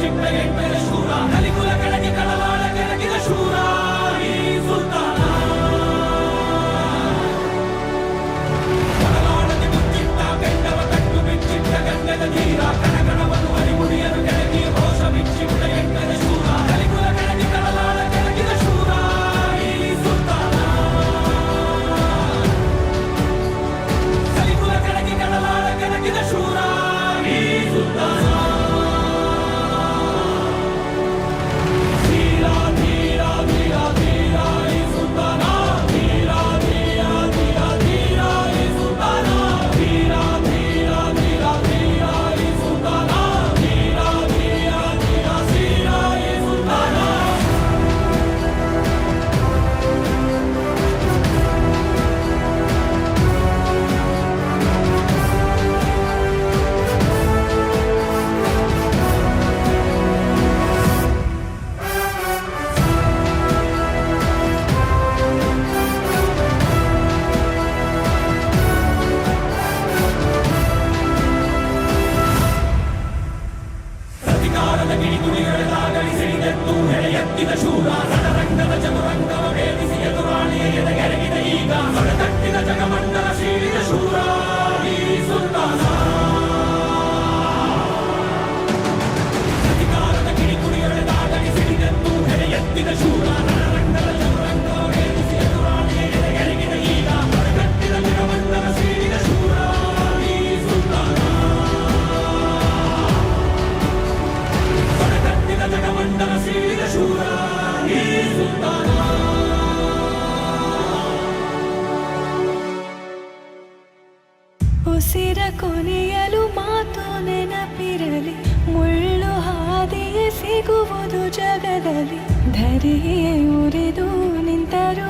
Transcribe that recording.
ಬಿಚ್ಚಿಟ್ಟ ಎಂಟರ ಶೂರ ಕಲಿಕುಲ ಕೆಳಗೆ ಕಳವಾಳ ಕೆಳಗಿದ ಶೂರ ಈ ಸುಲ್ತಾನ ಕಳವಾಳದಿ ಮುಚ್ಚಿಟ್ಟ ಬೆಂಡವ ಕಟ್ಟು ಬಿಚ್ಚಿಟ್ಟ ಗಂಗದ ಧೀರ ಕಣಗಣವನ್ನು ಅರಿಮುಡಿಯನು ಕೆಳಗಿ ರೋಷ ಬಿಚ್ಚಿಟ್ಟ ಎಂಟರ ಶೂರ ಕಲಿಕುಲ ಕೆಳಗೆ ಕಳವಾಳ ಕೆಳಗಿದ ಶೂರ ಈ ಸುಲ್ತಾನ ಕಲಿಕುಲ ಕೆಳಗೆ ಕಳವಾಳ ಕೆಳಗಿದ ಶೂರ ಈ ಸುಲ್ತಾನ ಎತ್ತಿದ ಶೂರ ರಣರಂಗದ ಚದುರಂಗವ ಭೇದಿಸಿ ಎದುರಾಳಿಯ ಎದೆಗೆರಗಿದ ಈಗ ಹೊರತಟ್ಟಿದ ಜಗಮಂಡಲ ಸೀಳಿದ ಶೂರ ಈ ಸುಲ್ತಾನ ಅಧಿಕಾರದ ಕಿಡಿಗುಡಿಯೊಳೆದಾಗಲಿ ಸಿಡಿದೆದ್ದು ಹೆಡೆ ಎತ್ತಿದ ಶೂರ ರಣರಂಗದ ಚದುರಂಗವ ಭೇದಿಸಿ ಎದುರಾಳಿಯ ಎದೆಗೆರಗಿದ ಈಗ ಹೊರತಟ್ಟಿದ ಜಗಮಂಡಲ ಸೀಳಿದ ಶೂರ ಈ ಸುಲ್ತಾನ ಹೊರತಟ್ಟಿದ ಜಗಮಂಡಲ ಸೀಳಿದ ಶೂರ ಈ ಸುಲ್ತಾನ ಉಸಿರ ಕೊನೆಯಲು ಮಾತು ನೆನಪಿರಲಿ ಮುಳ್ಳು ಹಾದಿಯೇ ಸಿಗುವುದು ಜಗದಲ್ಲಿ ಧರೆಯೇ ಉರಿದು ನಿಂತರೂ